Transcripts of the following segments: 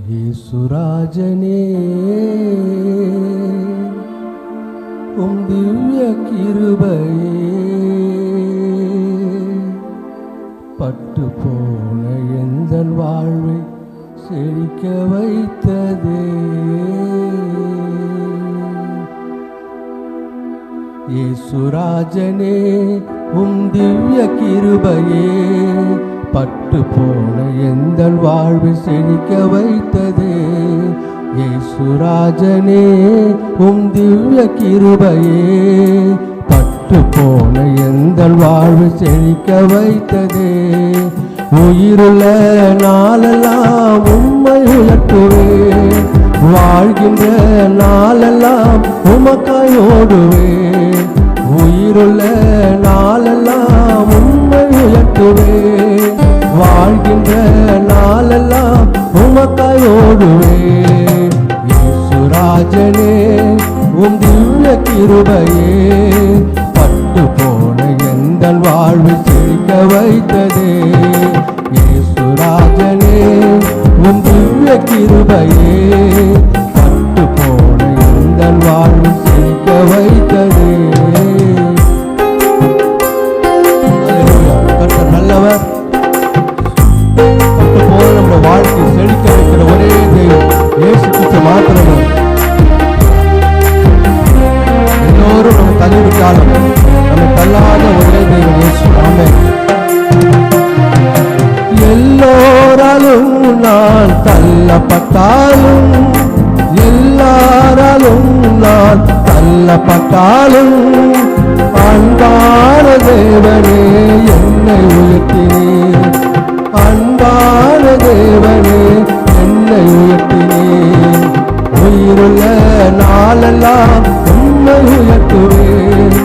இயேசுராஜனே உம் திவ்ய கிருபையே பட்டு போன எந்தன் வாழ்வை செழிக்க வைத்ததே. இயேசுராஜனே உம் திவ்ய கிருபையே பட்டு போன எந்தன் வாழ்வை செழிக்க வைத்ததே. இயேசுராஜனே உம் திவ்ய கிருபையே பட்டு போன எந்தன் வாழ்வை செழிக்க வைத்ததே. உயிருள்ள நாளெல்லாம் உம்மை உயர்த்துவேன், வாழ்கின்ற நாளெல்லாம் உமக்காய் ஓடுவேன். உயிருள்ள நாளெல்லாம் உம்மை உயர்த்துவேன், வாழ்கின்ற நாளெல்லாம் உமக்காய் ஓடுவேன். இயேசுராஜனே உம் திவ்ய கிருபையே பட்டு போன எந்தன் வாழ்வை செழிக்க வைத்ததே. இயேசுராஜனே உம் திவ்ய கிருபையே பட்டு போன எந்தன் வாழ்வை செழிக்க வைத்ததே. கர்த்தர் நல்லவர். பட்டு போன நம்ம வாழ்க்கை செழிக்க வைக்கிற ஒரே தெய்வம் இயேசு கிறிஸ்து மாத்திரமே. எல்லோரும் நம்ம தள்ளிவிட்டாலும் நம்ம தள்ளாத ஒரே தெய்வம் இயேசு. ஆமென். எல்லோராலும் நான் தள்ளப்பட்டாலும், எல்லாராலும் நான் தள்ளப்பட்டாலும், அன்பான தேவனே என்னை உயர்த்தினீர். அன்பான தேவனே என்னை உயர்த்தினீர். உயிருள்ள நாளெல்லாம் உம்மை உயர்த்துவேன்,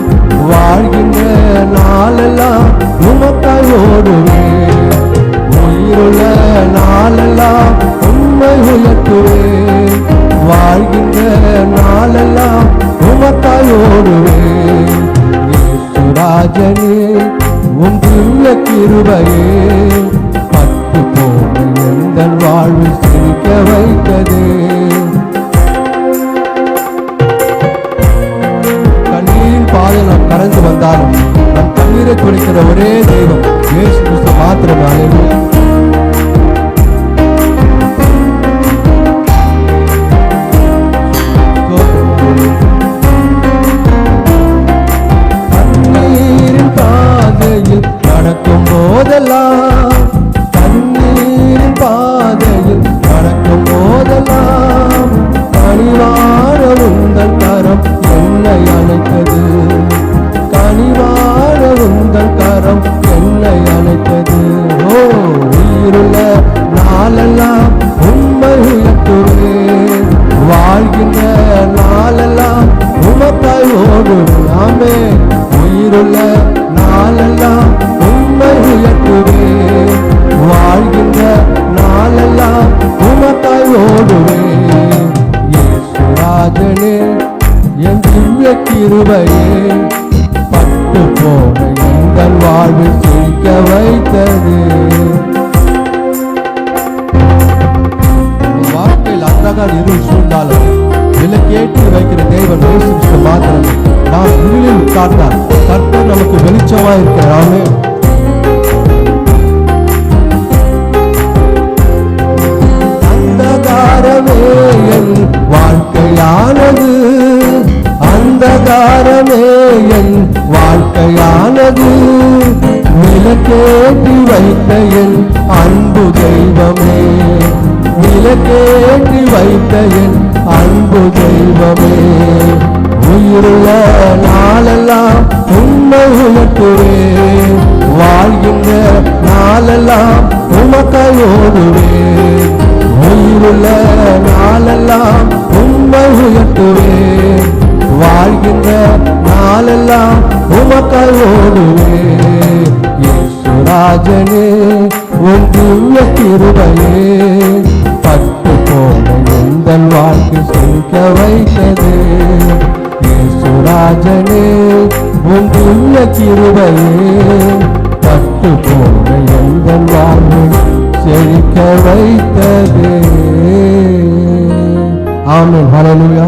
வாழ்கின்ற நாளெல்லாம் உமக்காய் ஓடுவேன். உயிருள்ள நாளெல்லாம் உம்மை உயர்த்துவேன், வாழ்கின்ற நாளெல்லாம் உமக்காய் ஓடுவேன். இயேசுராஜனே உம் திவ்ய கிருபையே பட்டு போன எந்தன் வாழ்வை செழிக்க வைத்ததே. கண்ணீரின் பாதை நாம் கடந்து வந்தாலும் நம் கண்ணீரை துடைக்கிற ஒரே தெய்வம் இயேசு கிறிஸ்து மாத்திரமே. கண்ணீரின் பாதையில் நடக்கும் போதெல்லாம், கண்ணீரின் பாதையில் நடக்கும் போதெல்லாம், கனிவான உந்தன் கரம் என்னை அழைத்தது. கனிவான உந்தன் கரம் என்னை அழைத்தது. ஓ உயிருள்ள நாளெல்லாம் உம்மை உயர்த்துவேன், வாழ்கின்ற நாளெல்லாம் உமக்காய் ஓடுவேன். ஆமென். உயிருள்ள நாளெல்லாம் உம்மை உயர்த்துவேன், வாழ்கின்ற நாளெல்லாம் உமக்காய் ஓடுவேன். இயேசுராஜனே என் திவ்ய கிருபையே பட்டு போன எந்தன் வாழ்வை செழிக்க வைத்தது. வாழ்க்கையில் அந்தகார இருள் சூழ்ந்தாலும் விலக்கேற்றி வைக்கிற தெய்வம் இயேசு கிறிஸ்து மாத்திரமே. நாம் இருளில் உட்கார்ந்தால் கர்த்தர் நமக்கு வெளிச்சமாய் இருக்கிறாமே. அந்தகாரமே என் வாழ்க்கையானது, அந்தகாரமே என் வாழ்க்கையானது, விலக்கேற்றி வைத்த என் அன்பு தெய்வமே, விலக்கேற்றி வைத்த என் அன்பு தெய்வமே. உயிருள்ள நாளெல்லாம் உம்மை உயர்த்துவேன், வாழ்கின்ற நாளெல்லாம் உமக்காய் ஓடுவேன். உயிருள்ள நாளெல்லாம் உம்மை உயர்த்துவேன், வாழ்கின்ற நாளெல்லாம் உமக்காய் ஓடுவேன். இயேசுராஜனே உம் திவ்ய கிருபையே பட்டு போன எந்தன் வாழ்க்கை செழிக்க வைத்தது. இயேசுராஜனே உம் திவ்ய கிருபையே பட்டு போன எந்தன் வாழ்வை செழிக்க வைத்ததே. ஆமென். ஹalleluya.